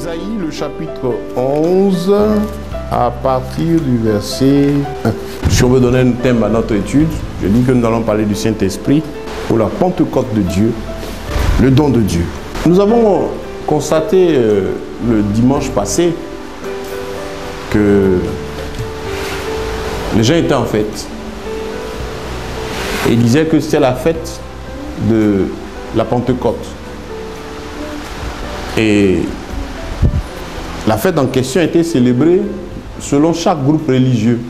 Ésaïe, le chapitre 11, à partir du verset 1. Si on veut donner un thème à notre étude, je dis que nous allons parler du Saint-Esprit ou la Pentecôte de Dieu, le don de Dieu. Nous avons constaté le dimanche passé que les gens étaient en fête. Et ils disaient que c'était la fête de la Pentecôte. Et la fête en question a été célébrée selon chaque groupe religieux.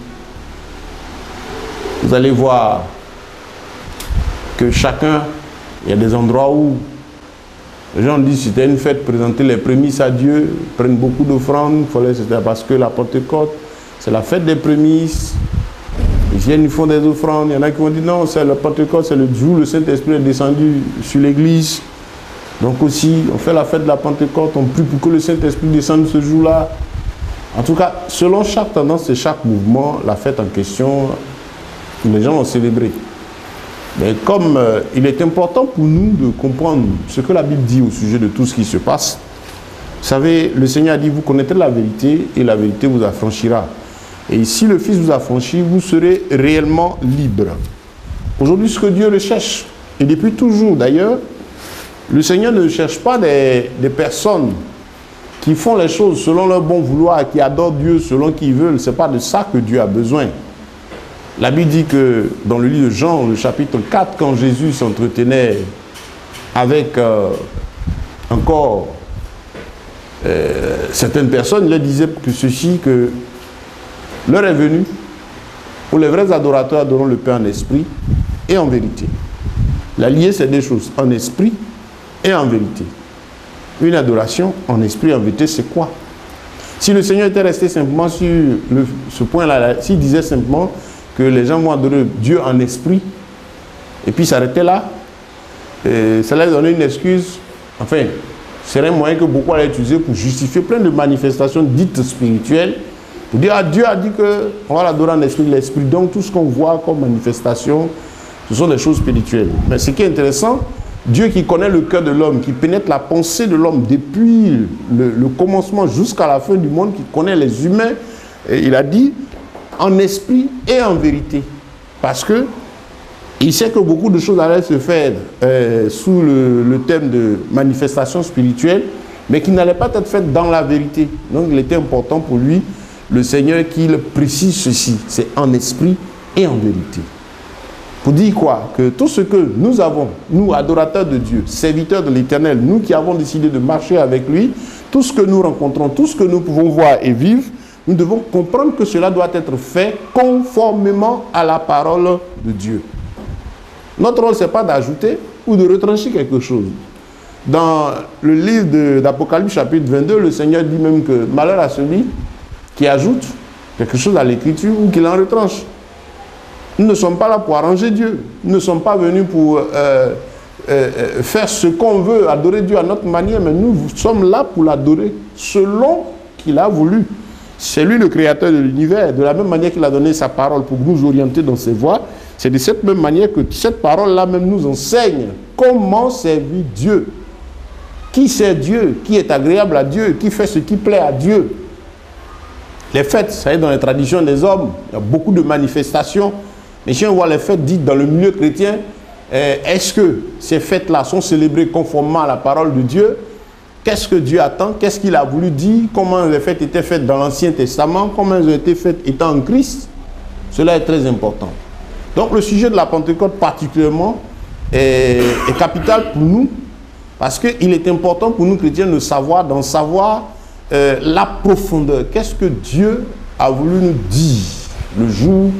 Vous allez voir que chacun, il y a des endroits où les gens disent que c'était une fête, présenter les prémices à Dieu, prennent beaucoup d'offrandes, parce que la Pentecôte, c'est la fête des prémices. Ils viennent, ils font des offrandes. Il y en a qui vont dire non, c'est la Pentecôte, c'est le jour où le Saint-Esprit est descendu sur l'église. Donc aussi, on fait la fête de la Pentecôte, on prie pour que le Saint-Esprit descende ce jour-là. En tout cas, selon chaque tendance et chaque mouvement, la fête en question, les gens l'ont célébrée. Mais comme il est important pour nous de comprendre ce que la Bible dit au sujet de tout ce qui se passe, vous savez, le Seigneur a dit, vous connaîtrez la vérité et la vérité vous affranchira. Et si le Fils vous affranchit, vous serez réellement libre. Aujourd'hui, ce que Dieu recherche, et depuis toujours d'ailleurs, le Seigneur ne cherche pas des personnes qui font les choses selon leur bon vouloir, qui adorent Dieu selon qu'ils veulent. Ce n'est pas de ça que Dieu a besoin. La Bible dit que dans le livre de Jean, le chapitre 4, quand Jésus s'entretenait avec certaines personnes, il leur disait que ceci, que l'heure est venue où les vrais adorateurs adoreront le Père en esprit et en vérité. La liée, c'est deux choses, en esprit et en vérité. Une adoration en esprit et en vérité, c'est quoi? Si le Seigneur était resté simplement sur ce point-là, s'il disait simplement que les gens vont adorer Dieu en esprit, et puis s'arrêter là, ça leur donner une excuse, enfin, c'est un moyen que beaucoup allaient utiliser pour justifier plein de manifestations dites spirituelles, pour dire, ah, Dieu a dit qu'on va l'adorer en esprit, l'esprit, donc tout ce qu'on voit comme manifestation, ce sont des choses spirituelles. Mais ce qui est intéressant, Dieu qui connaît le cœur de l'homme, qui pénètre la pensée de l'homme depuis le commencement jusqu'à la fin du monde, qui connaît les humains, et il a dit en esprit et en vérité. Parce que il sait que beaucoup de choses allaient se faire sous le thème de manifestation spirituelle, mais qui n'allaient pas être faites dans la vérité. Donc il était important pour lui, le Seigneur, qu'il précise ceci, c'est en esprit et en vérité. Pour dire quoi? Que tout ce que nous avons, nous adorateurs de Dieu, serviteurs de l'Éternel, nous qui avons décidé de marcher avec lui, tout ce que nous rencontrons, tout ce que nous pouvons voir et vivre, nous devons comprendre que cela doit être fait conformément à la parole de Dieu. Notre rôle, ce n'est pas d'ajouter ou de retrancher quelque chose. Dans le livre d'Apocalypse chapitre 22, le Seigneur dit même que malheur à celui qui ajoute quelque chose à l'écriture ou qui l'en retranche. Nous ne sommes pas là pour arranger Dieu. Nous ne sommes pas venus pour faire ce qu'on veut, adorer Dieu à notre manière, mais nous sommes là pour l'adorer selon qu'il a voulu. C'est lui le créateur de l'univers. De la même manière qu'il a donné sa parole pour nous orienter dans ses voies, c'est de cette même manière que cette parole-là même nous enseigne comment servir Dieu. Qui sert Dieu, qui est agréable à Dieu, qui fait ce qui plaît à Dieu. Les fêtes, ça y est, dans les traditions des hommes, il y a beaucoup de manifestations. Mais si on voit les fêtes dites dans le milieu chrétien, est-ce que ces fêtes-là sont célébrées conformément à la parole de Dieu? Qu'est-ce que Dieu attend? Qu'est-ce qu'il a voulu dire? Comment les fêtes étaient faites dans l'Ancien Testament? Comment elles ont été faites étant en Christ? Cela est très important. Donc le sujet de la Pentecôte particulièrement est capital pour nous, parce qu'il est important pour nous chrétiens de savoir, d'en savoir la profondeur. Qu'est-ce que Dieu a voulu nous dire le jour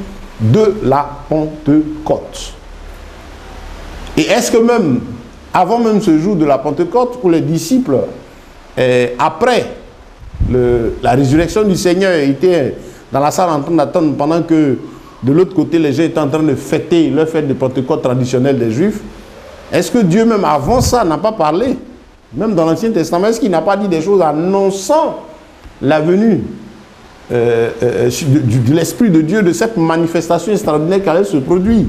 de la Pentecôte? Et est-ce que même, avant même ce jour de la Pentecôte, pour les disciples, après la résurrection du Seigneur, étaient dans la salle en train d'attendre pendant que de l'autre côté, les gens étaient en train de fêter leur fête de Pentecôte traditionnelle des Juifs, est-ce que Dieu même avant ça n'a pas parlé? Même dans l'Ancien Testament, est-ce qu'il n'a pas dit des choses annonçant la venue de l'Esprit de Dieu, de cette manifestation extraordinaire qui allait se produire?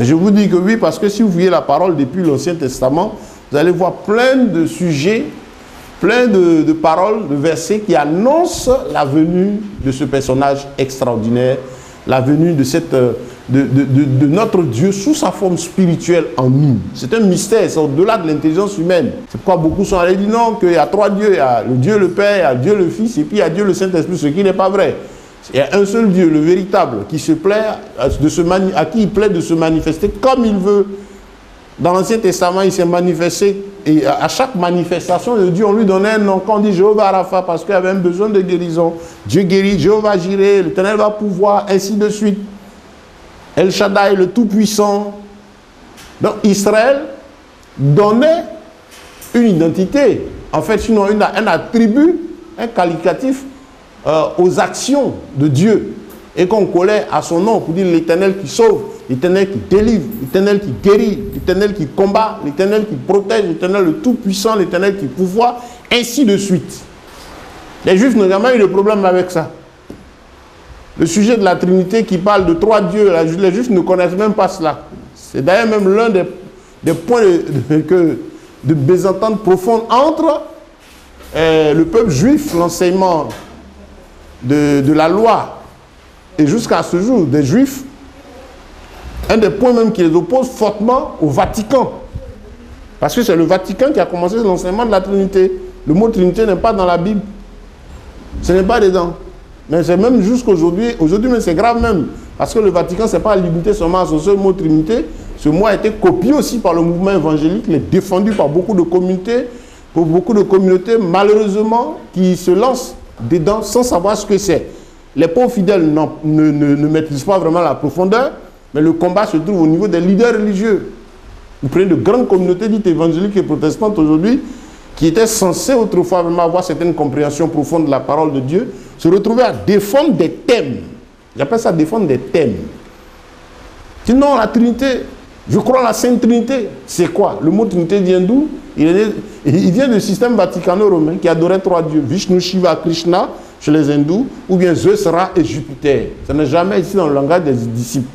Et je vous dis que oui, parce que si vous voyez la parole depuis l'Ancien Testament, vous allez voir plein de sujets plein de paroles, de versets qui annoncent la venue de ce personnage extraordinaire, la venue de notre Dieu sous sa forme spirituelle en nous. C'est un mystère, c'est au-delà de l'intelligence humaine. C'est pourquoi beaucoup sont allés dire non, qu'il y a trois dieux, il y a le Dieu le Père, il y a Dieu le Fils, et puis il y a Dieu le Saint-Esprit, ce qui n'est pas vrai. Il y a un seul Dieu, le véritable, qui se plaît à qui il plaît de se manifester comme il veut. Dans l'Ancien Testament, il s'est manifesté, et à chaque manifestation de Dieu, on lui donnait un nom. Quand on dit Jéhovah Rapha, parce qu'il y avait un besoin de guérison, Dieu guérit, Jéhovah Jireh, l'Éternel va pouvoir, ainsi de suite. El Shaddai, le Tout-Puissant. Donc Israël donnait une identité, en fait, sinon un attribut, un qualificatif aux actions de Dieu. Et qu'on collait à son nom pour dire l'Éternel qui sauve, l'Éternel qui délivre, l'Éternel qui guérit, l'Éternel qui combat, l'Éternel qui protège, l'Éternel le Tout-Puissant, l'Éternel qui pouvoir, ainsi de suite. Les Juifs n'ont jamais eu de problème avec ça. Le sujet de la Trinité qui parle de trois dieux, les Juifs ne connaissent même pas cela. C'est d'ailleurs même l'un des points de mésentente profonde entre le peuple juif, l'enseignement de la loi, et jusqu'à ce jour, des Juifs, un des points même qui les oppose fortement au Vatican. Parce que c'est le Vatican qui a commencé l'enseignement de la Trinité. Le mot Trinité n'est pas dans la Bible. Ce n'est pas dedans. Mais c'est même jusqu'aujourd'hui, aujourd'hui même c'est grave même. Parce que le Vatican, ce n'est pas limité seulement à son seul mot Trinité. Ce mot a été copié aussi par le mouvement évangélique, il est défendu par beaucoup de communautés, malheureusement, qui se lancent dedans sans savoir ce que c'est. Les pauvres fidèles ne maîtrisent pas vraiment la profondeur, mais le combat se trouve au niveau des leaders religieux. Vous prenez de grandes communautés dites évangéliques et protestantes aujourd'hui, qui étaient censées autrefois vraiment avoir certaines compréhensions profondes de la parole de Dieu, se retrouver à défendre des thèmes. J'appelle ça défendre des thèmes. Sinon, la Trinité, je crois à la Sainte Trinité. C'est quoi? Le mot Trinité vient d'où? Il vient du système vaticano-romain qui adorait trois dieux, Vishnu, Shiva, Krishna, chez les hindous, ou bien Zeus, Ra et Jupiter. Ça n'est jamais ici dans le langage des disciples.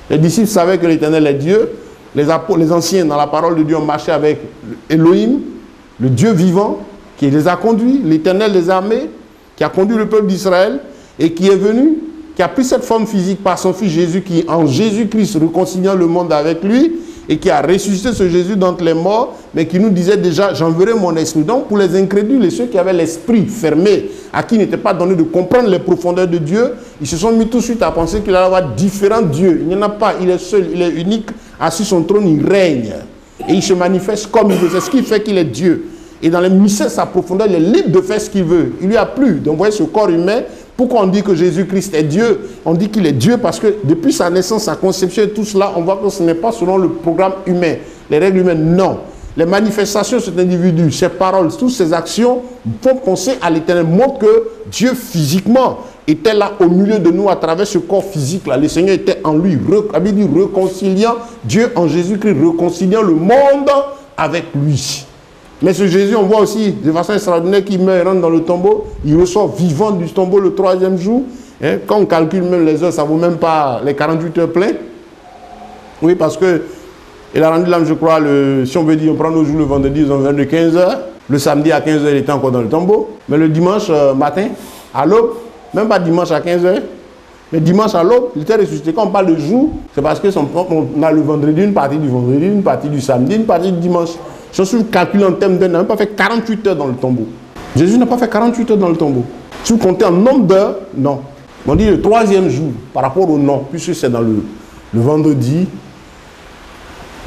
Les disciples savaient que l'Éternel est Dieu. Les anciens, dans la parole de Dieu, ont marché avec Elohim, le Dieu vivant, qui les a conduits, l'Éternel des armées, qui a conduit le peuple d'Israël, et qui est venu, qui a pris cette forme physique par son Fils Jésus, qui en Jésus-Christ réconciliant le monde avec lui, et qui a ressuscité ce Jésus d'entre les morts, mais qui nous disait déjà, j'enverrai mon esprit. Donc pour les incrédules et ceux qui avaient l'esprit fermé, à qui il n'était pas donné de comprendre les profondeurs de Dieu, ils se sont mis tout de suite à penser qu'il allait avoir différents dieux. Il n'y en a pas, il est seul, il est unique, assis sur son trône, il règne. Et il se manifeste comme il veut, c'est ce qui fait qu'il est Dieu. Et dans les mystères, sa profondeur, il est libre de faire ce qu'il veut. Il lui a plu d'envoyer ce corps humain. Pourquoi on dit que Jésus-Christ est Dieu? On dit qu'il est Dieu parce que depuis sa naissance, sa conception et tout cela, on voit que ce n'est pas selon le programme humain, les règles humaines, non. Les manifestations de cet individu, ses paroles, toutes ses actions font penser à l'Éternel, montrent que Dieu physiquement était là au milieu de nous à travers ce corps physique-là. Le Seigneur était en lui, réconciliant Dieu en Jésus-Christ, réconciliant le monde avec lui. Mais ce Jésus, on voit aussi de façon extraordinaire qu'il meurt, il rentre dans le tombeau, il ressort vivant du tombeau le troisième jour. Hein, quand on calcule même les heures, ça ne vaut même pas les 48 heures pleines. Oui, parce que il a rendu l'âme, je crois, si on veut dire, on prend nos jours le vendredi, ils ont 22 15 heures. Le samedi à 15 heures, il était encore dans le tombeau. Mais le dimanche matin, à l'aube, même pas dimanche à 15 heures, mais dimanche à l'aube, il était ressuscité. Quand on parle de jour, c'est parce que on a le vendredi, une partie du vendredi, une partie du samedi, une partie du dimanche. Si on calcule en termes d'heures, il n'a même pas fait 48 heures dans le tombeau. Jésus n'a pas fait 48 heures dans le tombeau. Si vous comptez en nombre d'heures, non. On dit le troisième jour, par rapport au nom, puisque c'est dans le vendredi,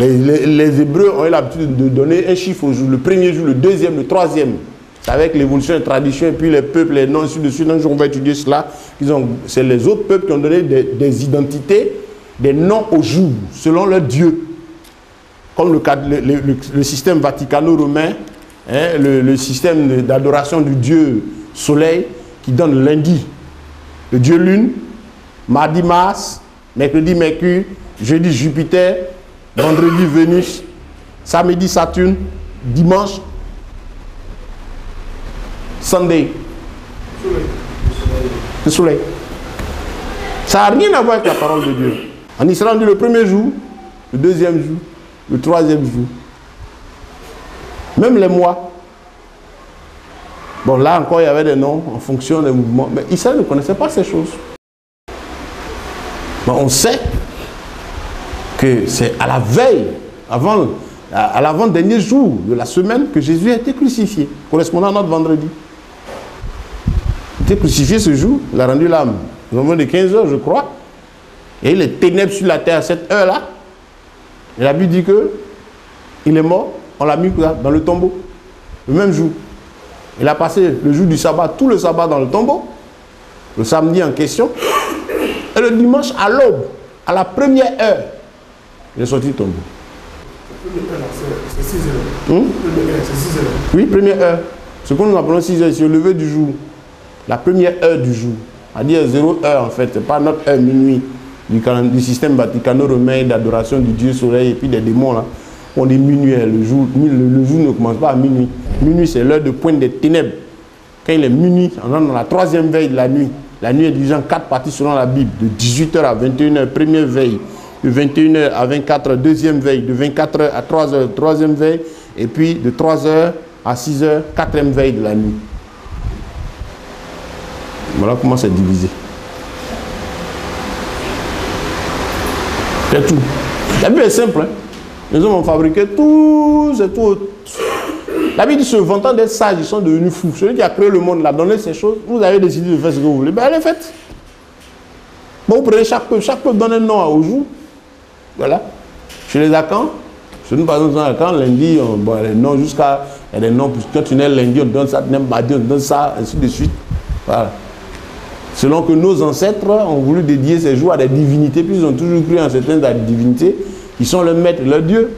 les Hébreux ont eu l'habitude de donner un chiffre au jour, le premier jour, le deuxième, le troisième. C'est avec l'évolution des traditions et puis les peuples, les noms, ainsi de suite. Un jour, on va étudier cela. C'est les autres peuples qui ont donné des identités, des noms au jour, selon leur Dieu. Comme le système vaticano-romain, hein, le système d'adoration du Dieu Soleil, qui donne lundi le Dieu Lune, mardi Mars, mercredi Mercure, jeudi Jupiter, vendredi Vénus, samedi Saturne, dimanche Sunday, le soleil. Ça n'a rien à voir avec la parole de Dieu. En Israël, on dit le premier jour, le deuxième jour, le troisième jour. Même les mois. Bon, là encore, il y avait des noms en fonction des mouvements. Mais Israël ne connaissait pas ces choses. Mais on sait que c'est à la veille, à l'avant-dernier jour de la semaine, que Jésus a été crucifié, correspondant à notre vendredi. Il a été crucifié ce jour, il a rendu l'âme. Nous avons de 15 heures, je crois. Et les ténèbres sur la terre à cette heure-là. Et la Bible dit que il est mort, on l'a mis dans le tombeau, le même jour. Il a passé le jour du sabbat, tout le sabbat dans le tombeau, le samedi en question, et le dimanche à l'aube, à la première heure, il est sorti du tombeau. C'est 6 heures. C'est 6 heures. Oui, première heure. Ce que nous appelons 6 heures, c'est le lever du jour. La première heure du jour. C'est-à-dire 0 heure en fait, c'est pas notre heure minuit du système vaticano-romain d'adoration du Dieu soleil et puis des démons là. On dit minuit, le jour ne commence pas à minuit. Minuit, c'est l'heure de pointe des ténèbres. Quand il est minuit, on est dans la troisième veille de la nuit. La nuit est divisée en 4 parties selon la Bible. De 18h à 21h, première veille. De 21h à 24h, deuxième veille. De 24h à 3h, troisième veille. Et puis de 3h à 6h, quatrième veille de la nuit. Voilà comment c'est divisé. C'est tout. La Bible est simple. Hein? Les hommes ont fabriqué tout, c'est tout. La Bible dit, se vantant d'être sages, ils sont devenus fous. Celui qui a créé le monde, il a donné ces choses. Vous avez décidé de faire ce que vous voulez. Ben, elle est faite. Bon, vous prenez chaque peuple donne un nom au jour. Voilà. Chez les Akans, chez nous, par exemple, dans Akans, lundi, bon, les noms jusqu'à. Il y a des noms, quand tu nais lundi, on donne ça, tu nais mardi, on donne ça, ainsi de suite. Voilà. Selon que nos ancêtres ont voulu dédier ces jours à des divinités, puis ils ont toujours cru en certaines divinités qui sont le maître, leur Dieu.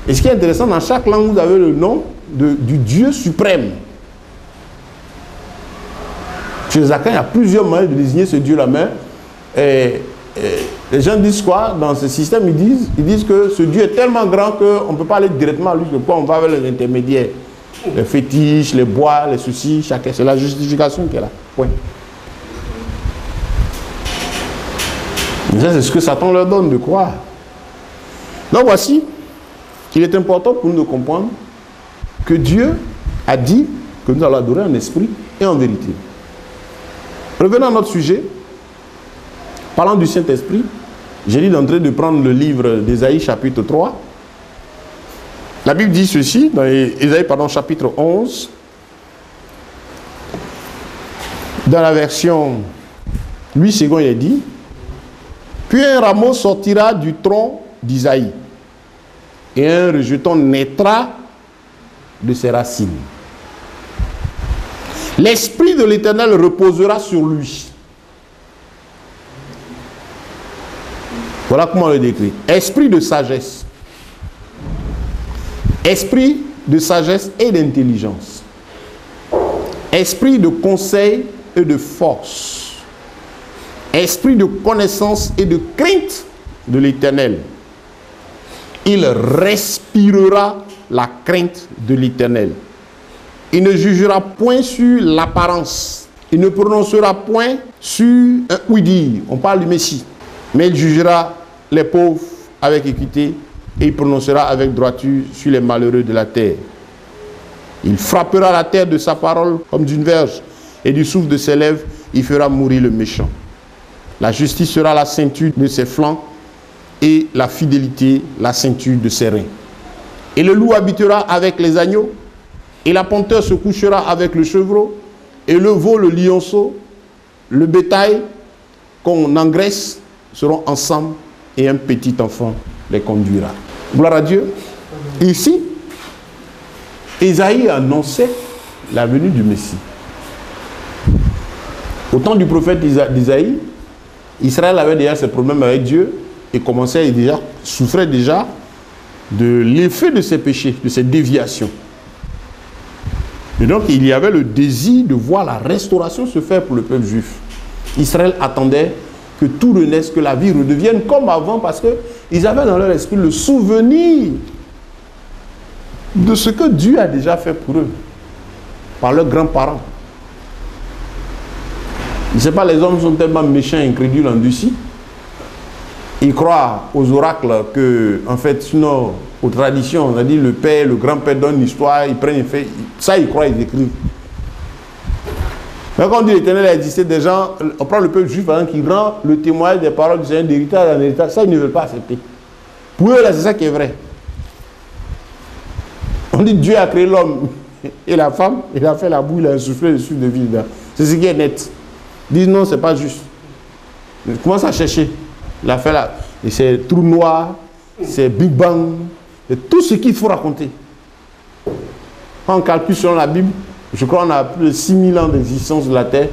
Et ce qui est intéressant, dans chaque langue, vous avez le nom du Dieu suprême. Chez les Akans, il y a plusieurs moyens de désigner ce Dieu-là. Mais les gens disent quoi? Dans ce système, ils disent que ce Dieu est tellement grand qu'on ne peut pas aller directement à lui, que on va vers les intermédiaires. Les fétiches, les bois, les soucis, chacun. C'est la justification qui est là. Point. C'est ce que Satan leur donne de croire. Donc voici qu'il est important pour nous de comprendre que Dieu a dit que nous allons adorer en esprit et en vérité. Revenons à notre sujet. Parlant du Saint-Esprit, j'ai dit d'entrer de prendre le livre d'Ésaïe chapitre 3. La Bible dit ceci, dans Ésaïe chapitre 11, dans la version 8 secondes, il est dit: puis un rameau sortira du tronc d'Isaïe, et un rejeton naîtra de ses racines. L'Esprit de l'Éternel reposera sur lui. Voilà comment on le décrit. Esprit de sagesse. Esprit de sagesse et d'intelligence. Esprit de conseil et de force. Esprit de connaissance et de crainte de l'Éternel. Il respirera la crainte de l'Éternel. Il ne jugera point sur l'apparence. Il ne prononcera point sur un oui-dire. On parle du Messie. Mais il jugera les pauvres avec équité et il prononcera avec droiture sur les malheureux de la terre. Il frappera la terre de sa parole comme d'une verge et du souffle de ses lèvres, il fera mourir le méchant. La justice sera la ceinture de ses flancs et la fidélité la ceinture de ses reins. Et le loup habitera avec les agneaux et la panthère se couchera avec le chevreau et le veau, le lionceau, le bétail qu'on engraisse seront ensemble et un petit enfant les conduira. Gloire à Dieu. Ici, Ésaïe annonçait la venue du Messie. Au temps du prophète Isaïe, Israël avait déjà ses problèmes avec Dieu et souffrait déjà de l'effet de ses péchés, de ses déviations. Et donc, il y avait le désir de voir la restauration se faire pour le peuple juif. Israël attendait que tout renaisse, que la vie redevienne comme avant, parce qu'ils avaient dans leur esprit le souvenir de ce que Dieu a déjà fait pour eux, par leurs grands-parents. Je ne sais pas, les hommes sont tellement méchants et incrédules endurcis. Ils croient aux oracles que, en fait, sinon, aux traditions, on a dit le père, le grand-père donne une histoire, ils prennent, ça ils croient, ils écrivent. Mais quand on dit l'Éternel a existé, des gens, on prend le peuple juif par exemple, qui rend le témoignage des paroles du Seigneur d'héritage en héritage. Ça, ils ne veulent pas accepter. Pour eux, là, c'est ça qui est vrai. On dit Dieu a créé l'homme et la femme, il a fait la boue, il a insufflé le souffle de vie dedans. C'est ce qui est net. Ils disent non, c'est pas juste. Ils commencent à chercher. Il a fait là. Et c'est trou noir, c'est Big Bang, et tout ce qu'il faut raconter. Quand on calcule selon la Bible, je crois qu'on a plus de 6000 ans d'existence de la Terre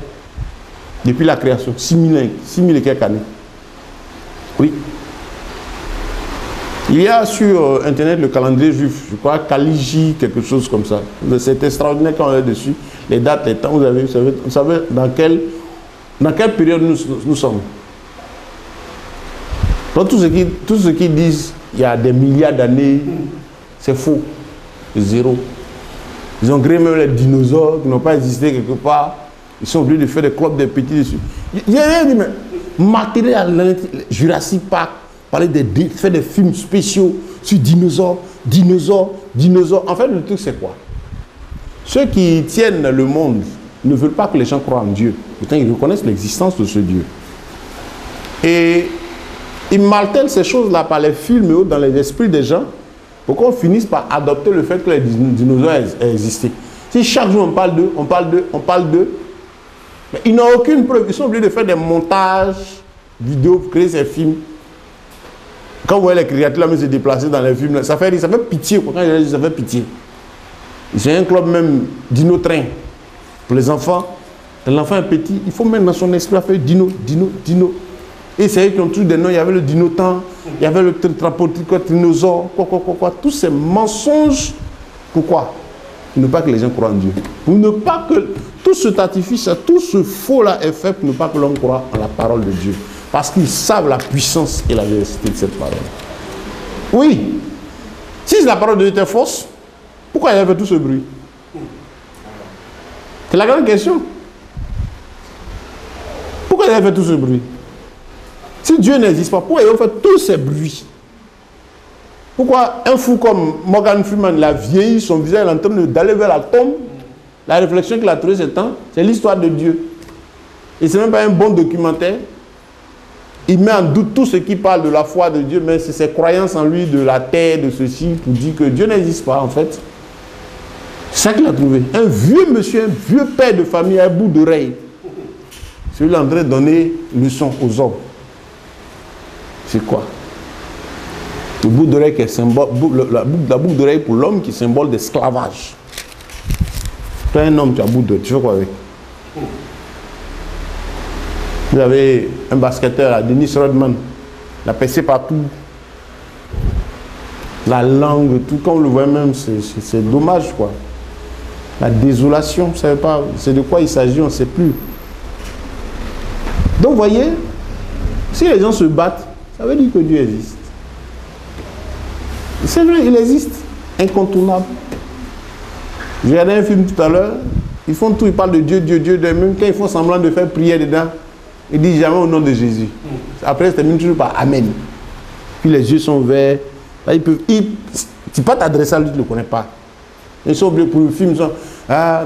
depuis la création. 6000 et quelques années. Oui. Il y a sur Internet le calendrier juif, je crois, Kaliji, quelque chose comme ça. C'est extraordinaire quand on est dessus. Les dates, les temps, vous savez dans quelle période nous sommes. Donc tout ce qui disent il y a des milliards d'années, c'est faux. C'est zéro. Ils ont créé même les dinosaures qui n'ont pas existé quelque part. Ils sont obligés de faire des clubs des petits dessus. J'ai rien dit, mais matériel Jurassic Park, faire des films spéciaux sur dinosaures. En fait, le truc, c'est quoi? Ceux qui tiennent le monde ne veulent pas que les gens croient en Dieu. Pourtant, ils reconnaissent l'existence de ce Dieu. Et ils martèlent ces choses-là par les films et autres dans les esprits des gens pour qu'on finisse par adopter le fait que les dinosaures aient existé. Si chaque jour on parle d'eux, mais ils n'ont aucune preuve. Ils sont obligés de faire des montages vidéo pour créer ces films. Quand vous voyez les créatures là, se déplacer dans les films, ça fait pitié. Quand je dis ça fait pitié. J'ai un club même dino-train pour les enfants. Quand l'enfant est petit, il faut mettre dans son esprit à faire dino. Et c'est eux qui ont tous des noms. Il y avait le dinotan, il y avait le dinosaure, quoi. Tous ces mensonges. Pourquoi? Pour ne pas que les gens croient en Dieu. Pour ne pas que tout cet artifice, tout ce faux-là est fait pour ne pas que l'homme croit en la parole de Dieu. Parce qu'ils savent la puissance et la véracité de cette parole. Oui. Si la parole de Dieu était fausse, pourquoi il y avait tout ce bruit? C'est la grande question. Pourquoi il y avait tout ce bruit? Si Dieu n'existe pas, pourquoi il a fait tous ces bruits? Pourquoi un fou comme Morgan Freeman, il a vieilli, son visage est en train d'aller vers la tombe? La réflexion qu'il a trouvée ce temps, c'est l'histoire de Dieu. Et ce n'est même pas un bon documentaire. Il met en doute tout ce qui parle de la foi de Dieu, mais c'est ses croyances en lui, de la terre, de ceci, pour dire que Dieu n'existe pas en fait. C'est ça qu'il a trouvé. Un vieux monsieur, un vieux père de famille à un bout d'oreille. Celui-là en train de donner leçon aux hommes. C'est quoi? Le bout d'oreille qui est symbole, la boucle d'oreille pour l'homme qui est symbole d'esclavage. Tu es un homme, tu as bout d'oreille, tu fais quoi avec? Vous avez un basketteur, Dennis Rodman, il a percé partout. La langue, tout, comme on le voit même, c'est dommage quoi. La désolation, vous ne savez pas, c'est de quoi il s'agit, on ne sait plus. Donc vous voyez, si les gens se battent, ça veut dire que Dieu existe. C'est vrai, il existe, incontournable. J'ai regardé un film tout à l'heure, ils font tout, ils parlent de Dieu, même quand ils font semblant de faire prière dedans, ils disent jamais au nom de Jésus. Après, c'est terminé toujours par Amen. Puis les yeux sont ouverts. Là, tu ne peux pas t'adresser à lui, tu ne le connais pas. Ils sont obligés pour le film, ils sont,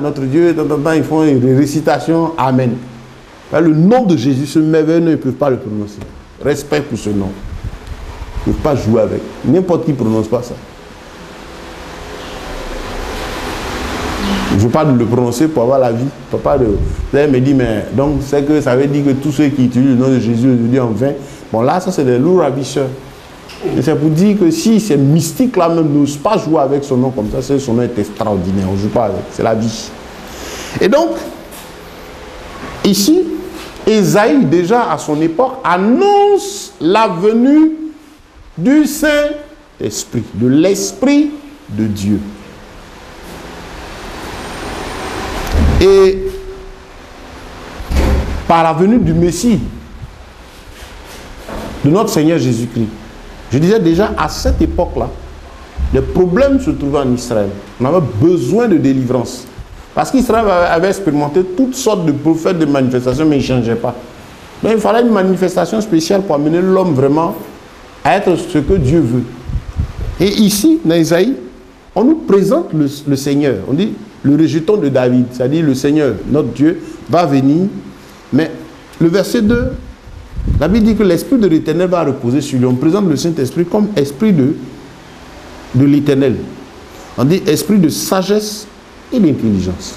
notre Dieu, ils font une récitation, Amen. Là, le nom de Jésus, ce merveilleux nom, ils ne peuvent pas le prononcer. Respect pour ce nom. Ils ne peuvent pas jouer avec. N'importe qui ne prononce pas ça. Je ne veux pas le prononcer pour avoir la vie. Papa me dit, mais donc c'est que ça veut dire que tous ceux qui utilisent le nom de Jésus aujourd'hui en vain. Bon là, ça c'est des lourds ravisseurs. Et c'est pour dire que si ces mystiques là même n'osent pas jouer avec son nom comme ça, son nom est extraordinaire. On ne joue pas avec. C'est la vie. Et donc, ici, Ésaïe, déjà à son époque, annonce la venue du Saint-Esprit, de l'Esprit de Dieu. Et par la venue du Messie, de notre Seigneur Jésus-Christ, je disais déjà à cette époque-là, les problèmes se trouvaient en Israël. On avait besoin de délivrance. Parce qu'Israël avait expérimenté toutes sortes de prophètes, de manifestations, mais il ne changeait pas. Donc il fallait une manifestation spéciale pour amener l'homme vraiment à être ce que Dieu veut. Et ici, dans Isaïe, on nous présente le Seigneur. On dit, le rejeton de David, c'est-à-dire le Seigneur, notre Dieu, va venir. Mais le verset 2, la Bible dit que l'Esprit de l'Éternel va reposer sur lui. On présente le Saint-Esprit comme esprit de l'Éternel. On dit esprit de sagesse et d'intelligence.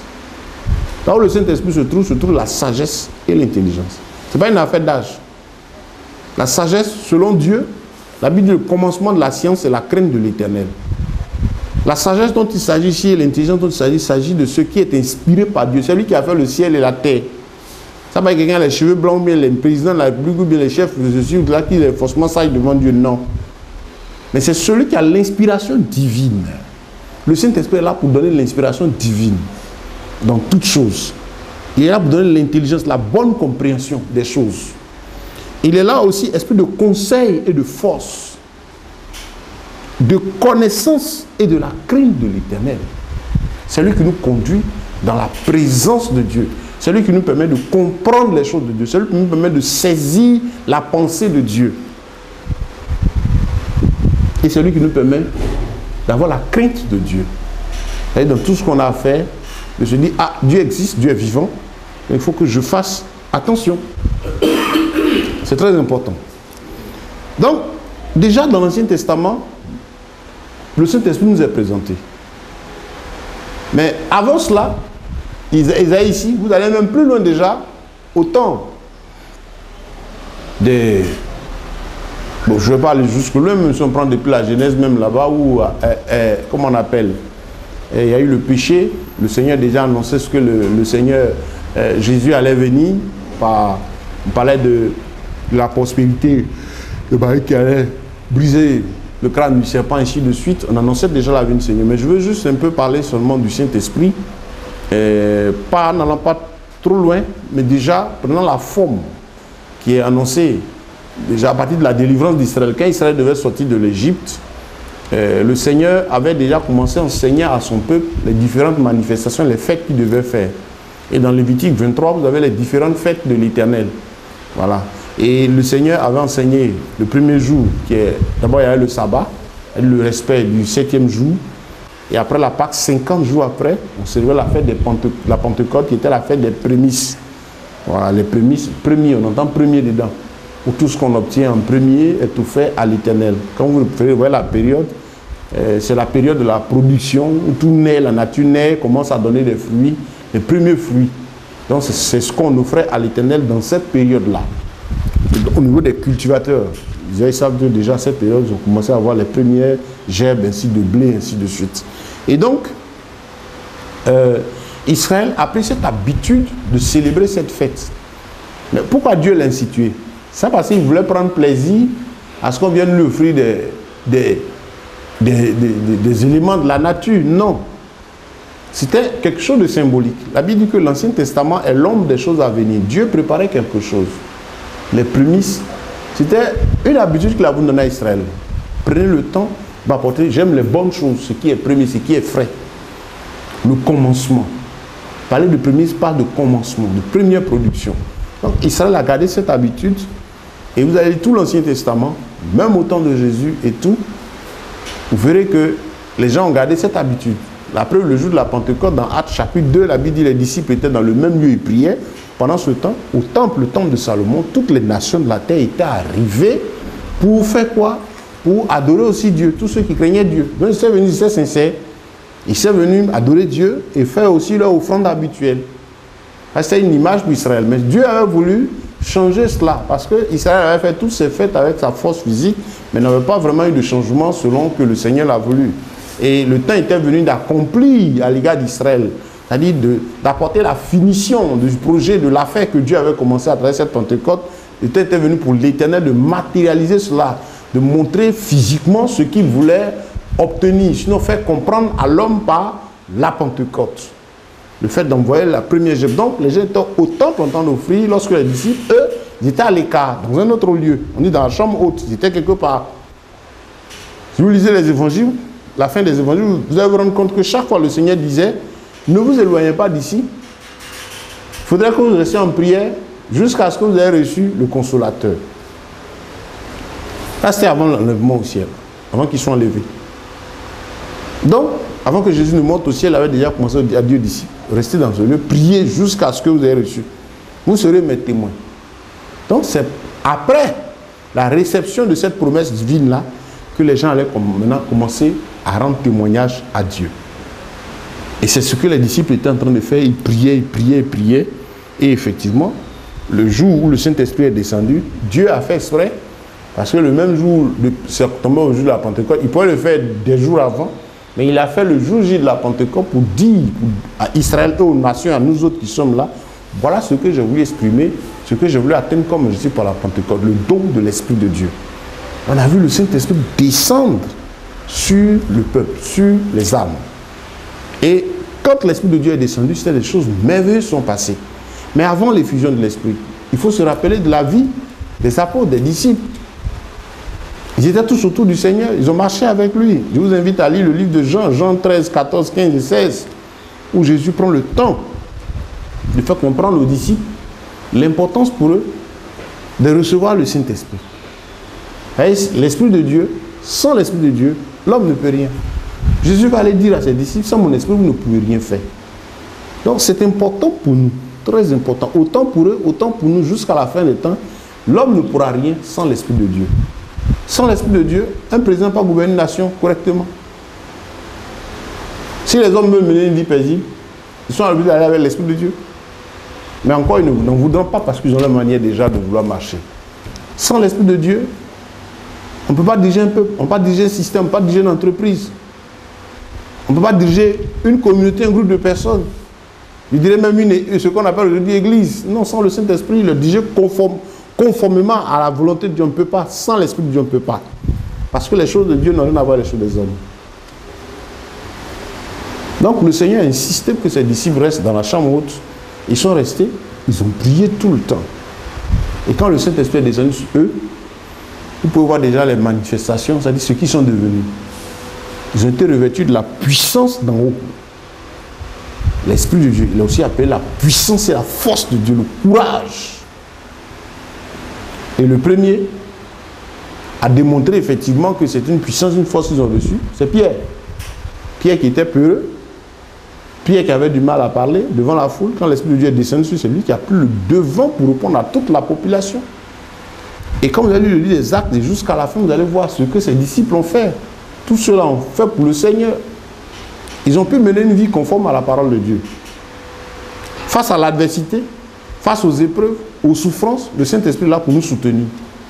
Là où le Saint-Esprit se trouve la sagesse et l'intelligence. Ce n'est pas une affaire d'âge. La sagesse, selon Dieu, la Bible dit le commencement de la science, c'est la crainte de l'Éternel. La sagesse dont il s'agit ici et l'intelligence dont il s'agit de ce qui est inspiré par Dieu. C'est lui qui a fait le ciel et la terre. Ça va être quelqu'un qui a les cheveux blancs, ou bien les présidents de la République, ou bien les chefs de ceci ou de là, qui est forcément sage devant Dieu. Non. Mais c'est celui qui a l'inspiration divine. Le Saint-Esprit est là pour donner l'inspiration divine dans toutes choses. Il est là pour donner l'intelligence, la bonne compréhension des choses. Il est là aussi, esprit de conseil et de force, de connaissance et de la crainte de l'Éternel. C'est lui qui nous conduit dans la présence de Dieu. C'est lui qui nous permet de comprendre les choses de Dieu. C'est lui qui nous permet de saisir la pensée de Dieu. Et c'est lui qui nous permet d'avoir la crainte de Dieu. Et dans tout ce qu'on a à faire, de se dire, ah, Dieu existe, Dieu est vivant, il faut que je fasse attention. C'est très important. Donc, déjà dans l'Ancien Testament, le Saint-Esprit nous est présenté. Mais avant cela, Isaïe ici, vous allez même plus loin déjà, au temps des... Bon, je ne vais pas aller jusque-là, même si on prend depuis la Genèse, même là-bas, où, comment on appelle, il y a eu le péché, le Seigneur déjà annonçait ce que le Seigneur, Jésus allait venir, on parlait de la prospérité, le Marie qui allait briser le crâne du serpent, ainsi de suite. On annonçait déjà la venue du Seigneur. Mais je veux juste un peu parler seulement du Saint-Esprit, n'allant pas trop loin, mais déjà prenant la forme qui est annoncée déjà à partir de la délivrance d'Israël. Quand Israël devait sortir de l'Égypte, le Seigneur avait déjà commencé à enseigner à son peuple les différentes manifestations, les fêtes qu'il devait faire. Et dans Lévitique 23, vous avez les différentes fêtes de l'Éternel. Voilà. Et le Seigneur avait enseigné le premier jour, qui est, d'abord il y avait le sabbat, le respect du 7e jour. Et après la Pâque, 50 jours après, on célébrait la fête de la Pentecôte, qui était la fête des prémices. Voilà, les prémices, premier, on entend premier dedans. Où tout ce qu'on obtient en premier est tout fait à l'Éternel. Quand vous voyez la période, c'est la période de la production, où tout naît, la nature naît, commence à donner des fruits, les premiers fruits. Donc c'est ce qu'on offrait à l'Éternel dans cette période-là. Au niveau des cultivateurs, ils savent que déjà à cette période, ils ont commencé à avoir les premières gerbes, ainsi de blé, ainsi de suite. Et donc, Israël a pris cette habitude de célébrer cette fête. Mais pourquoi Dieu l'a institué? C'est parce qu'il voulait prendre plaisir à ce qu'on vienne lui offrir des éléments de la nature. Non. C'était quelque chose de symbolique. La Bible dit que l'Ancien Testament est l'ombre des choses à venir. Dieu préparait quelque chose. Les prémices, c'était une habitude qu'il a voulu donner à Israël. Prenez le temps d'apporter, j'aime les bonnes choses, ce qui est premier, ce qui est frais. Le commencement. Parler de prémices parle de commencement, de première production. Donc Israël a gardé cette habitude. Et vous avez tout l'Ancien Testament, même au temps de Jésus et tout, vous verrez que les gens ont gardé cette habitude. La preuve, le jour de la Pentecôte, dans Actes chapitre 2, la Bible dit que les disciples étaient dans le même lieu et priaient. Pendant ce temps, au temple, le temple de Salomon, toutes les nations de la terre étaient arrivées pour faire quoi? Pour adorer aussi Dieu, tous ceux qui craignaient Dieu. Donc ils sont venus, ils étaient sincères. Ils sont venus adorer Dieu et faire aussi leur offrande habituelle. C'était une image pour Israël. Mais Dieu avait voulu changer cela parce que Israël avait fait toutes ces fêtes avec sa force physique, mais n'avait pas vraiment eu de changement selon que le Seigneur l'a voulu. Et le temps était venu d'accomplir à l'égard d'Israël, c'est-à-dire d'apporter la finition du projet, de l'affaire que Dieu avait commencé à travers cette Pentecôte. Le temps était venu pour l'Éternel de matérialiser cela, de montrer physiquement ce qu'il voulait obtenir, sinon faire comprendre à l'homme par la Pentecôte. Le fait d'envoyer la première gerbe. Donc, les gens étaient au temple en train d'offrir, lorsque les disciples, eux, ils étaient à l'écart, dans un autre lieu. On dit dans la chambre haute, ils étaient quelque part. Si vous lisez les évangiles, la fin des évangiles, vous allez vous rendre compte que chaque fois le Seigneur disait, ne vous éloignez pas d'ici. Il faudrait que vous restiez en prière jusqu'à ce que vous ayez reçu le consolateur. Ça, c'était avant l'enlèvement au ciel, avant qu'ils soient enlevés. Donc, Avant que Jésus ne monte au ciel, il avait déjà commencé à dire aux disciples, restez dans ce lieu, priez jusqu'à ce que vous ayez reçu. Vous serez mes témoins. Donc c'est après la réception de cette promesse divine-là que les gens allaient maintenant commencer à rendre témoignage à Dieu. Et c'est ce que les disciples étaient en train de faire. Ils priaient, ils priaient, ils priaient. Et effectivement, le jour où le Saint-Esprit est descendu, Dieu a fait exprès, parce que le même jour, c'est tombé au jour de la Pentecôte, il pouvait le faire des jours avant, mais il a fait le jour J de la Pentecôte pour dire à Israël et aux nations, à nous autres qui sommes là, voilà ce que j'ai voulu exprimer, ce que j'ai voulu atteindre comme je dis par la Pentecôte, le don de l'Esprit de Dieu. On a vu le Saint-Esprit descendre sur le peuple, sur les âmes. Et quand l'Esprit de Dieu est descendu, c'était des choses merveilleuses sont passées. Mais avant l'effusion de l'Esprit, il faut se rappeler de la vie des apôtres, des disciples. Ils étaient tous autour du Seigneur, ils ont marché avec lui. Je vous invite à lire le livre de Jean, Jean 13, 14, 15 et 16, où Jésus prend le temps de faire comprendre aux disciples l'importance pour eux de recevoir le Saint-Esprit. L'Esprit de Dieu, sans l'Esprit de Dieu, l'homme ne peut rien. Jésus va aller dire à ses disciples, sans mon esprit, vous ne pouvez rien faire. Donc c'est important pour nous, très important. Autant pour eux, autant pour nous, jusqu'à la fin des temps, l'homme ne pourra rien sans l'Esprit de Dieu. Sans l'Esprit de Dieu, un président ne peut pas gouverner une nation correctement. Si les hommes veulent mener une vie paisible, ils sont obligés d'aller avec l'Esprit de Dieu. Mais encore, ils n'en voudront pas parce qu'ils ont la manière déjà de vouloir marcher. Sans l'Esprit de Dieu, on ne peut pas diriger un peuple, on ne peut pas diriger un système, on ne peut pas diriger une entreprise. On ne peut pas diriger une communauté, un groupe de personnes. Je dirais même ce qu'on appelle aujourd'hui église. Non, sans le Saint-Esprit, le diriger conformément à la volonté de Dieu, on ne peut pas. Sans l'Esprit de Dieu, on ne peut pas. Parce que les choses de Dieu n'ont rien à voir avec les choses des hommes. Donc le Seigneur a insisté pour que ses disciples restent dans la chambre haute. Ils sont restés, ils ont prié tout le temps. Et quand le Saint-Esprit est descendu sur eux, vous pouvez voir déjà les manifestations, c'est-à-dire ce qu'ils sont devenus. Ils ont été revêtus de la puissance d'en haut. L'Esprit de Dieu, il a aussi appelé la puissance et la force de Dieu, le courage. Et le premier a démontré effectivement que c'est une puissance, une force qu'ils ont reçue, c'est Pierre. Pierre qui était peureux, Pierre qui avait du mal à parler devant la foule, quand l'Esprit de Dieu est descendu sur celui qui a pris le devant pour répondre à toute la population. Et quand vous allez lire les actes et jusqu'à la fin, vous allez voir ce que ses disciples ont fait. Tout cela ont fait pour le Seigneur. Ils ont pu mener une vie conforme à la parole de Dieu. Face à l'adversité, face aux épreuves, aux souffrances, le Saint-Esprit est là pour nous soutenir.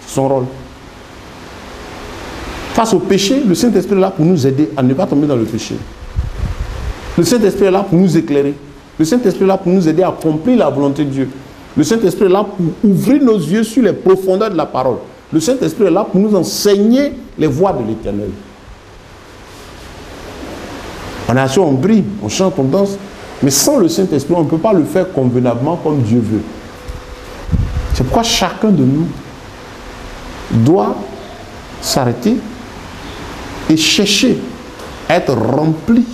C'est son rôle. Face au péché, le Saint-Esprit est là pour nous aider à ne pas tomber dans le péché. Le Saint-Esprit est là pour nous éclairer. Le Saint-Esprit est là pour nous aider à accomplir la volonté de Dieu. Le Saint-Esprit est là pour ouvrir nos yeux sur les profondeurs de la parole. Le Saint-Esprit est là pour nous enseigner les voies de l'Éternel. On est assis, on prie, on chante, on danse. Mais sans le Saint-Esprit, on ne peut pas le faire convenablement comme Dieu veut. C'est pourquoi chacun de nous doit s'arrêter et chercher à être rempli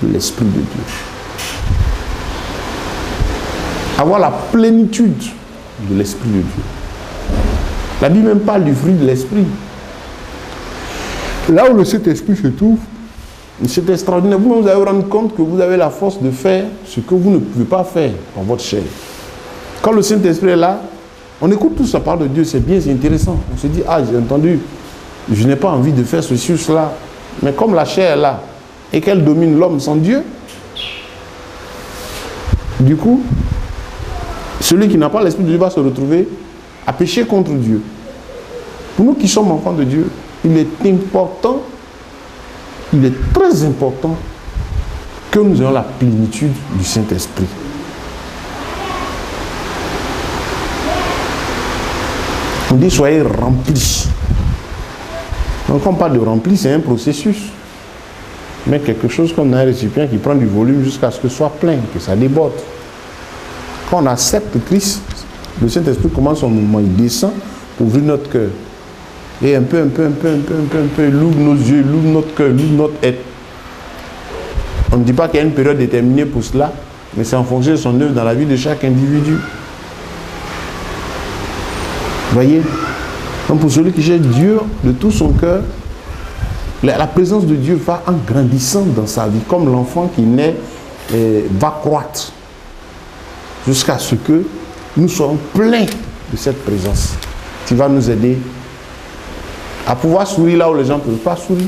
de l'Esprit de Dieu. Avoir la plénitude de l'Esprit de Dieu. La Bible même parle du fruit de l'Esprit. Là où le Saint-Esprit se trouve, c'est extraordinaire. Vous allez vous rendre compte que vous avez la force de faire ce que vous ne pouvez pas faire dans votre chair. Quand le Saint-Esprit est là, on écoute tout ça parle de Dieu, c'est bien, c'est intéressant. On se dit, ah, j'ai entendu, je n'ai pas envie de faire ceci ou cela. Mais comme la chair est là et qu'elle domine l'homme sans Dieu, du coup, celui qui n'a pas l'Esprit de Dieu va se retrouver à pécher contre Dieu. Pour nous qui sommes enfants de Dieu, il est important, il est très important que nous ayons la plénitude du Saint-Esprit. On dit soyez remplis. Donc quand on parle de rempli, c'est un processus. Mais quelque chose comme un récipient qui prend du volume jusqu'à ce que ce soit plein, que ça déborde. Quand on accepte Christ, le Saint-Esprit commence son mouvement, il descend pour ouvrir notre cœur. Et un peu, il ouvre nos yeux, il ouvre notre cœur, il ouvre notre être. On ne dit pas qu'il y a une période déterminée pour cela, mais c'est en fonction de son œuvre dans la vie de chaque individu. Voyez? Donc pour celui qui cherche Dieu de tout son cœur, La présence de Dieu va en grandissant dans sa vie, comme l'enfant qui naît va croître, jusqu'à ce que nous soyons pleins de cette présence, qui va nous aider à pouvoir sourire là où les gens ne peuvent pas sourire,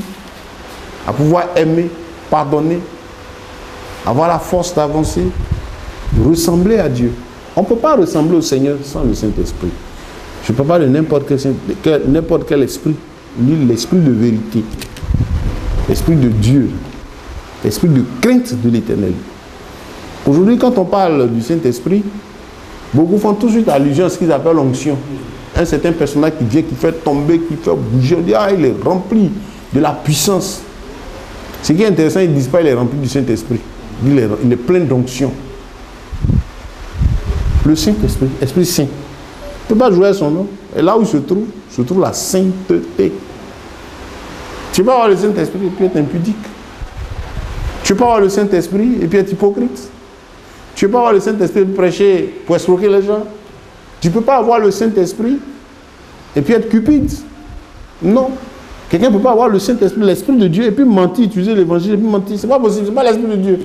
à pouvoir aimer, pardonner, avoir la force d'avancer, de ressembler à Dieu. On ne peut pas ressembler au Seigneur sans le Saint-Esprit. Je ne peux pas de n'importe quel esprit, ni l'esprit de vérité, l'esprit de Dieu, l'esprit de crainte de l'Éternel. Aujourd'hui, quand on parle du Saint-Esprit, beaucoup font tout de suite allusion à ce qu'ils appellent l'onction. Un certain personnage qui vient, qui fait tomber, qui fait bouger, on dit, ah, il est rempli de la puissance. Ce qui est intéressant, ils ne disent pas qu'il est rempli du Saint-Esprit. Il est plein d'onction. Le Saint-Esprit, Esprit Saint. Tu ne peux pas jouer à son nom. Et là où il se trouve la sainteté. Tu peux avoir le Saint-Esprit et puis être impudique. Tu peux avoir le Saint-Esprit et puis être hypocrite. Tu ne peux pas avoir le Saint-Esprit et prêcher pour escroquer les gens. Tu ne peux pas avoir le Saint-Esprit et puis être cupide. Non. Quelqu'un ne peut pas avoir le Saint-Esprit, l'Esprit de Dieu, et puis mentir, utiliser l'évangile, et puis mentir. Ce n'est pas possible, ce n'est pas l'Esprit de Dieu.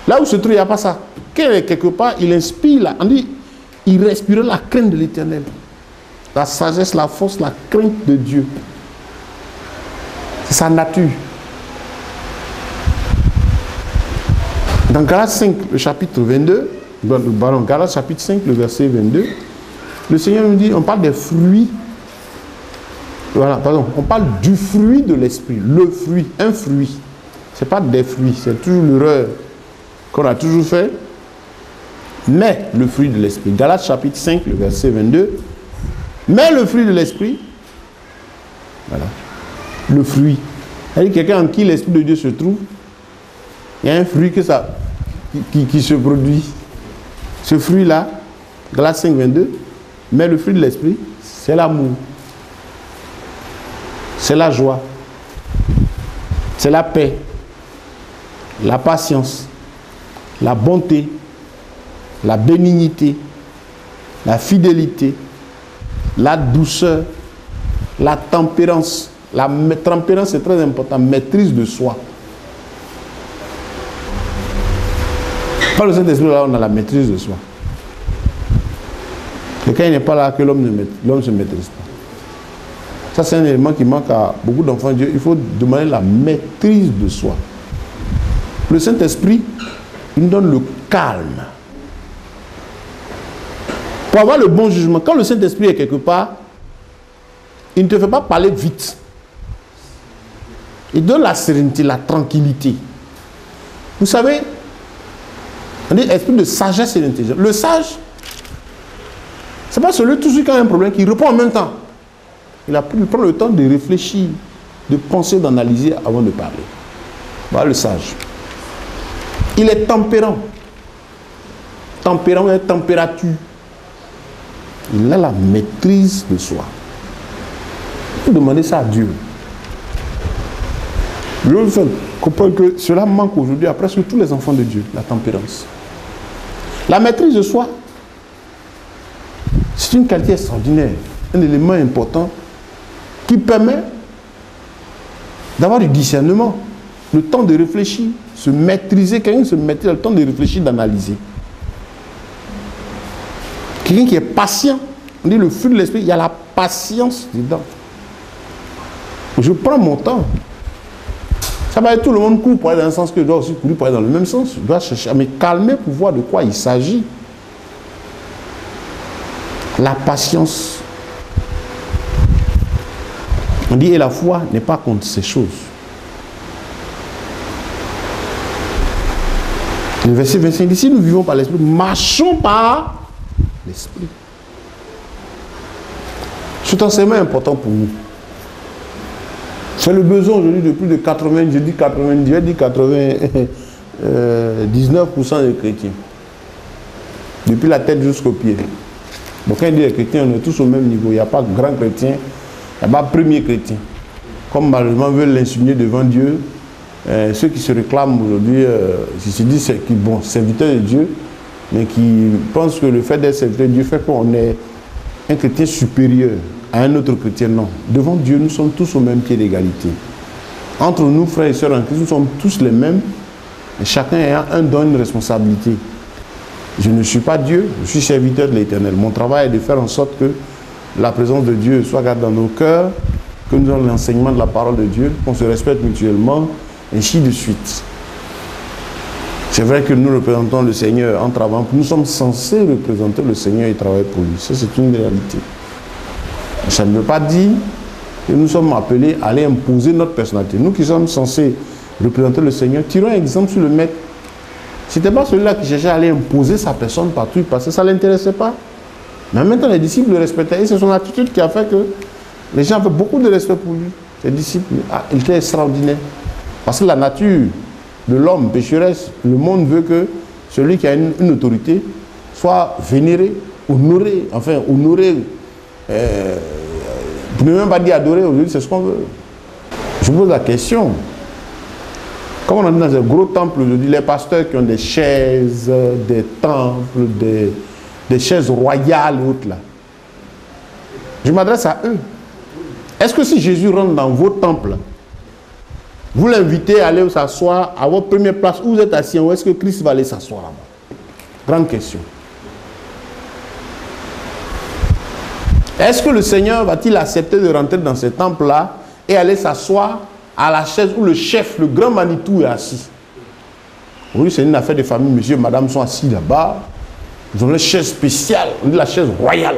Là où se trouve, il n'y a pas ça. Quelque part, il inspire, là, on dit, il respirait la crainte de l'Éternel. La sagesse, la force, la crainte de Dieu. C'est sa nature. Dans Galates 5, le chapitre 22, pardon, Galates chapitre 5, le verset 22, le Seigneur nous dit, on parle des fruits. Voilà, pardon, on parle du fruit de l'esprit. Le fruit, un fruit. Ce n'est pas des fruits, c'est toujours l'erreur qu'on a toujours fait. Mais le fruit de l'esprit. Galates chapitre 5, le verset 22. Mais le fruit de l'esprit, voilà, le fruit. C'est-à-dire quelqu'un en qui l'esprit de Dieu se trouve, il y a un fruit qui se produit. Ce fruit-là, Galates 5, 22, mais le fruit de l'esprit, c'est l'amour. C'est la joie. C'est la paix. La patience. La bonté. La bénignité. La fidélité. La douceur. La tempérance. La tempérance, c'est très important. Maîtrise de soi. Par le Saint-Esprit, là, on a la maîtrise de soi. Et quand il n'est pas là, que l'homme ne se maîtrise pas. Ça, c'est un élément qui manque à beaucoup d'enfants de Dieu. Il faut demander la maîtrise de soi. Le Saint-Esprit, il nous donne le calme. Pour avoir le bon jugement, quand le Saint-Esprit est quelque part, il ne te fait pas parler vite. Il donne la sérénité, la tranquillité. Vous savez, on dit esprit de sagesse et d'intelligence. Le sage, c'est pas celui tout de suite qui a un problème qui répond en même temps. Il prend le temps de réfléchir, de penser, d'analyser avant de parler. Voilà le sage. Il est tempérant. Tempérant et température. Il a la maîtrise de soi. Il faut demander ça à Dieu. Je comprends que cela manque aujourd'hui à presque tous les enfants de Dieu, la tempérance. La maîtrise de soi, c'est une qualité extraordinaire, un élément important qui permet d'avoir du discernement, le temps de réfléchir, se maîtriser, quelqu'un se maîtrise, le temps de réfléchir, d'analyser. Quelqu'un qui est patient, on dit le fruit de l'esprit, il y a la patience dedans. Je prends mon temps. Ça va être tout le monde court pour aller dans un sens que je dois aussi courir pour aller dans le même sens. Je dois chercher à me calmer pour voir de quoi il s'agit. La patience. On dit, et la foi n'est pas contre ces choses. Le verset 25 dit, si nous vivons par l'esprit, marchons par l'esprit. C'est un enseignement important pour nous. C'est le besoin aujourd'hui de plus de 80, je dis 90, je dis 99% des chrétiens. Depuis la tête jusqu'aux pieds. Donc quand on dit les chrétiens, on est tous au même niveau. Il n'y a pas de grand chrétien, il n'y a pas de premier chrétien. Comme malheureusement veulent l'insinuer devant Dieu, ceux qui se réclament aujourd'hui, qui se disent bon, serviteurs de Dieu, mais qui pensent que le fait d'être serviteur de Dieu fait qu'on est un chrétien supérieur à un autre chrétien, non. Devant Dieu, nous sommes tous au même pied d'égalité. Entre nous, frères et sœurs en Christ, nous sommes tous les mêmes, et chacun ayant un don, une responsabilité. Je ne suis pas Dieu, je suis serviteur de l'Éternel. Mon travail est de faire en sorte que la présence de Dieu soit gardée dans nos cœurs, que nous ayons l'enseignement de la parole de Dieu, qu'on se respecte mutuellement, ainsi de suite. C'est vrai que nous représentons le Seigneur en travaillant. Nous sommes censés représenter le Seigneur et travailler pour lui. Ça, c'est une réalité. Ça ne veut pas dire que nous sommes appelés à aller imposer notre personnalité. Nous qui sommes censés représenter le Seigneur, tirons un exemple sur le maître. Ce n'était pas celui-là qui cherchait à aller imposer sa personne partout parce que ça ne l'intéressait pas. Mais en même temps, les disciples le respectaient. Et c'est son attitude qui a fait que les gens avaient beaucoup de respect pour lui. Les disciples, il était extraordinaire. Parce que la nature de l'homme pécheresse, le monde veut que celui qui a une autorité soit vénéré, honoré, enfin honoré, pour ne même pas dire adoré, aujourd'hui c'est ce qu'on veut. Je vous pose la question, comme on est dans un gros temple aujourd'hui, les pasteurs qui ont des chaises, des temples, des chaises royales et autres là, je m'adresse à eux. Est-ce que si Jésus rentre dans vos temples, vous l'invitez à aller s'asseoir à votre première place où vous êtes assis, ou est-ce que Christ va aller s'asseoir là-bas? Grande question. Est-ce que le Seigneur va-t-il accepter de rentrer dans ce temple-là et aller s'asseoir à la chaise où le chef, le grand Manitou est assis? Oui, c'est une affaire de famille, monsieur et madame sont assis là-bas. Ils ont une chaise spéciale, on dit la chaise royale.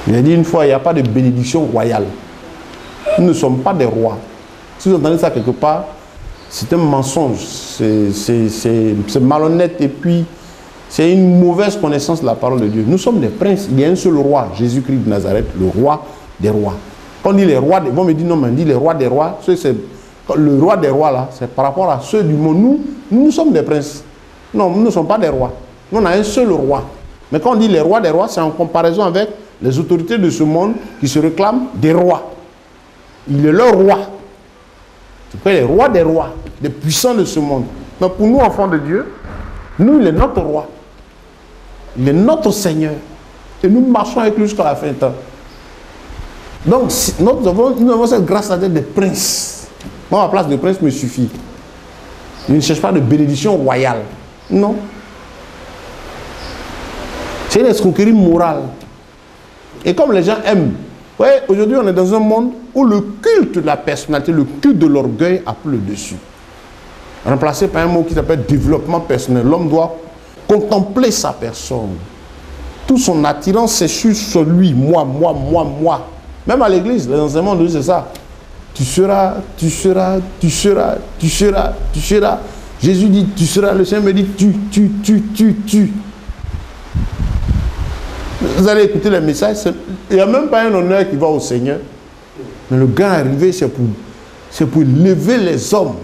Il a dit une fois, il n'y a pas de bénédiction royale. Nous ne sommes pas des rois. Si vous entendez ça quelque part, c'est un mensonge, c'est malhonnête et puis c'est une mauvaise connaissance de la parole de Dieu. Nous sommes des princes. Il y a un seul roi, Jésus-Christ de Nazareth, le roi des rois. Quand on dit les rois, ils vont me dire non, mais on dit les rois des rois. Le roi des rois là, c'est par rapport à ceux du monde. Nous sommes des princes. Non, nous ne sommes pas des rois. Nous, on a un seul roi. Mais quand on dit les rois des rois, c'est en comparaison avec les autorités de ce monde qui se réclament des rois. Il est leur roi. C'est les rois des rois, les puissants de ce monde. Mais pour nous, enfants de Dieu, nous, il est notre roi. Il est notre Seigneur. Et nous marchons avec lui jusqu'à la fin du temps. Donc, nous avons cette grâce à être des princes. Moi, ma place de prince me suffit. Je ne cherche pas de bénédiction royale. Non. C'est une escroquerie morale. Et comme les gens aiment, vous voyez, aujourd'hui, on est dans un monde où le culte de la personnalité, le culte de l'orgueil a pris le dessus. Remplacé par un mot qui s'appelle développement personnel. L'homme doit contempler sa personne. Tout son attirance, c'est sur lui, moi. Même à l'église, les enseignements de Dieu, c'est ça. Tu seras. Jésus dit, tu seras. Le Seigneur me dit, tu. Vous allez écouter les messages. Il n'y a même pas un honneur qui va au Seigneur. Mais le gars arrivé, c'est pour lever les hommes.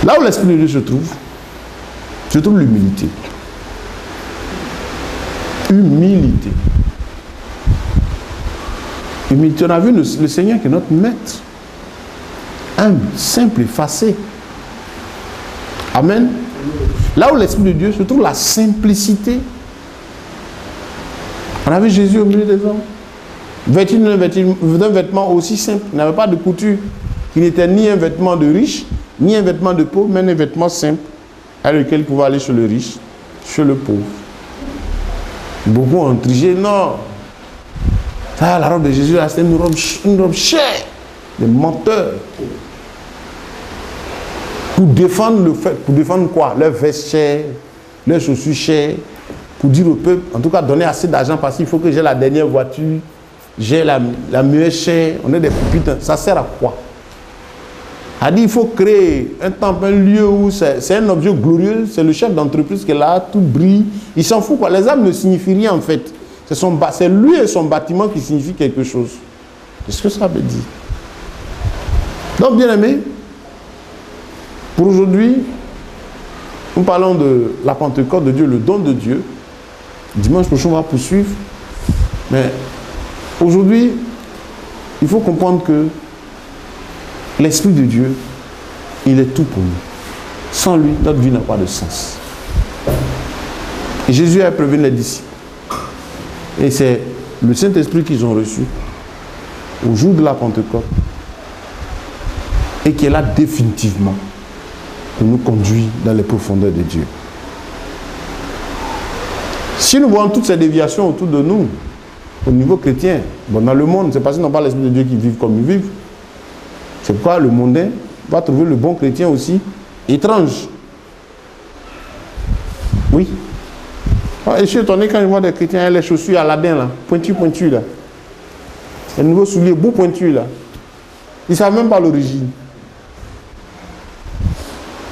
Là où l'Esprit de Dieu se trouve l'humilité. Humilité. Humilité. On a vu le Seigneur qui est notre maître. Humble, simple, effacé. Amen. Là où l'Esprit de Dieu se trouve la simplicité. On a vu Jésus au milieu des hommes. Vêtu d'un vêtement aussi simple. Il n'avait pas de couture. Il n'était ni un vêtement de riche, ni un vêtement de pauvre, mais un vêtement simple avec lequel il pouvait aller chez le riche, chez le pauvre. Beaucoup ont triché. Non. Ça, la robe de Jésus, c'était une robe chère. Des menteurs. Pour défendre le fait, pour défendre quoi? Leurs vestes chères, leurs chaussures chères, pour dire au peuple, en tout cas donner assez d'argent parce qu'il faut que j'ai la dernière voiture, j'ai la meilleure chair, on est des pupitres. Ça sert à quoi? A dit il faut créer un temple, un lieu où c'est un objet glorieux, c'est le chef d'entreprise qui est là, tout brille, il s'en fout quoi. Les âmes ne signifient rien en fait. C'est lui et son bâtiment qui signifient quelque chose. C'est ce que ça veut dire. Donc bien aimé, pour aujourd'hui, nous parlons de la Pentecôte de Dieu, le don de Dieu. Dimanche prochain, on va poursuivre. Mais aujourd'hui, il faut comprendre que l'Esprit de Dieu, il est tout pour nous. Sans lui, notre vie n'a pas de sens. Et Jésus a prévenu les disciples. Et c'est le Saint-Esprit qu'ils ont reçu au jour de la Pentecôte et qui est là définitivement pour nous conduire dans les profondeurs de Dieu. Si nous voyons toutes ces déviations autour de nous, au niveau chrétien, bon, dans le monde, c'est parce qu'ils n'ont pas l'Esprit de Dieu qui vivent comme ils vivent. C'est pourquoi le mondain va trouver le bon chrétien aussi étrange. Oui. Et je suis étonné quand je vois des chrétiens, les chaussures Aladdin, là, pointues, là. Les nouveaux souliers, beaux pointus, là. Ils ne savent même pas l'origine.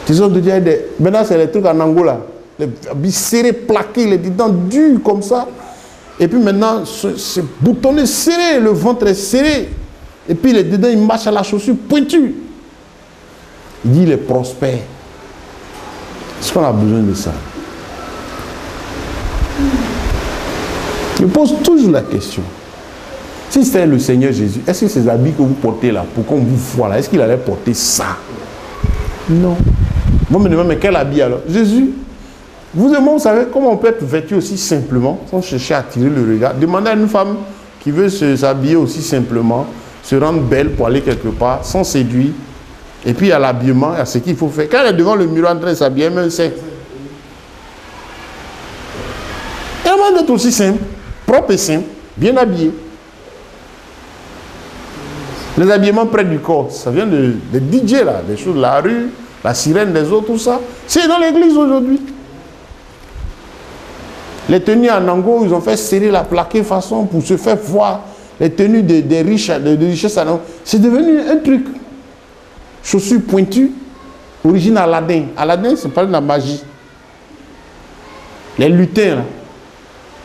Ils ont dit, maintenant, c'est les trucs en Angola. Les habits serrés, plaqués, les dents durs comme ça. Et puis maintenant, c'est boutonné, serré, le ventre est serré. Et puis les dedans, il marche à la chaussure pointue. Il dit, il est prospère. Est-ce qu'on a besoin de ça? Je pose toujours la question. Si c'était le Seigneur Jésus, est-ce que ces habits que vous portez là, pour qu'on vous voit là, est-ce qu'il allait porter ça? Non. Moi, je me demande, mais quel habit alors? Jésus, vous et moi, vous savez comment on peut être vêtu aussi simplement, sans chercher à attirer le regard. Demandez à une femme qui veut s'habiller aussi simplement, se rendre belle pour aller quelque part, sans séduire. Et puis, il y a l'habillement, il y a ce qu'il faut faire. Quand elle est devant le miroir en train de s'habiller, elle sait. Et avant d'être aussi simple, propre et simple, bien habillé. Les habillements près du corps, ça vient des DJ là, des choses de la rue, la sirène des autres, tout ça. C'est dans l'église aujourd'hui. Les tenues en Ango, ils ont fait serrer la plaquée façon pour se faire voir. Les tenues des riches, de richesse en Ango. C'est devenu un truc. Chaussures pointues, origine Aladdin. Aladdin, c'est pas de la magie. Les lutins, là.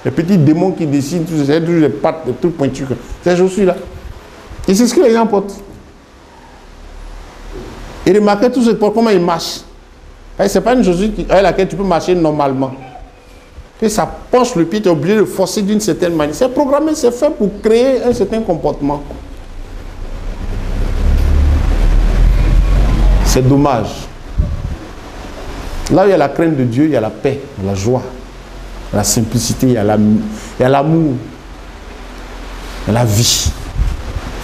Les petits démons qui dessinent, c'est toujours des pattes, des trucs pointus. Ces chaussures-là. Et c'est ce que les gens portent. Et remarquez tout ce pour comment ils marchent. Ce n'est pas une chaussure avec laquelle tu peux marcher normalement. Et ça penche le pied, tu es obligé de forcer d'une certaine manière. C'est programmé, c'est fait pour créer un certain comportement. C'est dommage. Là où il y a la crainte de Dieu, il y a la paix, la joie, la simplicité, il y a l'amour, il y a la vie.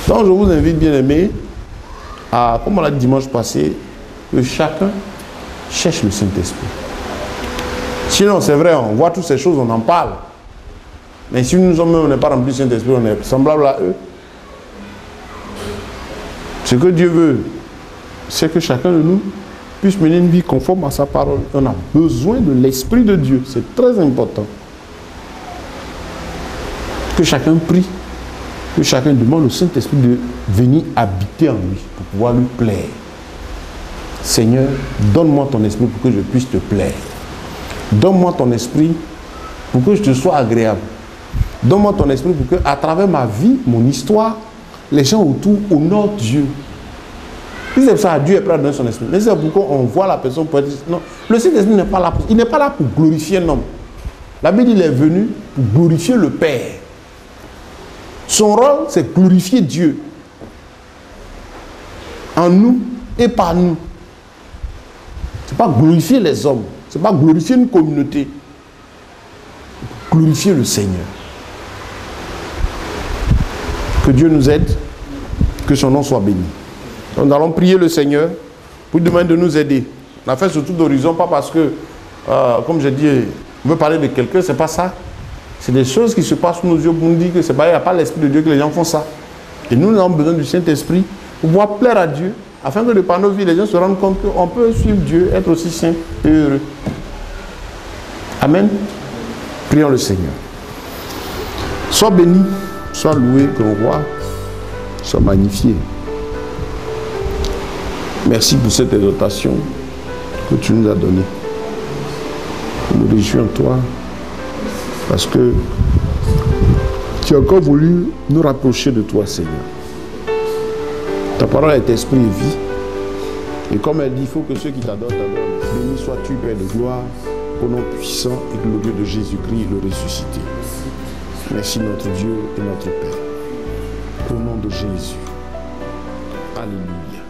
Donc je vous invite, bien aimés, à, comme on l'a dit dimanche passé, que chacun cherche le Saint-Esprit. Sinon, c'est vrai, on voit toutes ces choses, on en parle. Mais si nous sommes même, on n'est pas remplis du Saint-Esprit, on est semblable à eux. Ce que Dieu veut, c'est que chacun de nous puisse mener une vie conforme à sa parole. On a besoin de l'Esprit de Dieu, c'est très important. Que chacun prie, que chacun demande au Saint-Esprit de venir habiter en lui, pour pouvoir lui plaire. Seigneur, donne-moi ton esprit pour que je puisse te plaire. Donne-moi ton esprit pour que je te sois agréable. Donne-moi ton esprit pour que, à travers ma vie, mon histoire, les gens autour honorent Dieu. Si c'est ça, Dieu est prêt à donner son esprit. Mais c'est pourquoi on voit la personne pour être... Non, le Saint-Esprit n'est pas là pour... Il n'est pas là pour glorifier un homme. La Bible, il est venu pour glorifier le Père. Son rôle, c'est glorifier Dieu. En nous et par nous. Ce n'est pas glorifier les hommes. Ce n'est pas glorifier une communauté. Glorifier le Seigneur. Que Dieu nous aide. Que son nom soit béni. Donc, nous allons prier le Seigneur pour lui demander de nous aider. On a fait ce tour d'horizon, pas parce que, comme j'ai dit, on veut parler de quelqu'un, c'est pas ça. C'est des choses qui se passent sous nos yeux pour nous dire que c'est pas, il n'y a pas l'Esprit de Dieu que les gens font ça. Et nous avons besoin du Saint-Esprit pour pouvoir plaire à Dieu, afin que de par nos vies, les gens se rendent compte qu'on peut suivre Dieu, être aussi saint et heureux. Amen. Prions le Seigneur. Sois béni, sois loué, grand roi, sois magnifié. Merci pour cette exhortation que tu nous as donnée. Nous nous réjouissons en toi parce que tu as encore voulu nous rapprocher de toi, Seigneur. Ta parole est esprit et vie. Et comme elle dit, il faut que ceux qui t'adorent t'adorent. Béni sois-tu, Père de gloire, au nom puissant et glorieux de Jésus-Christ, le ressuscité. Merci notre Dieu et notre Père. Au nom de Jésus. Alléluia.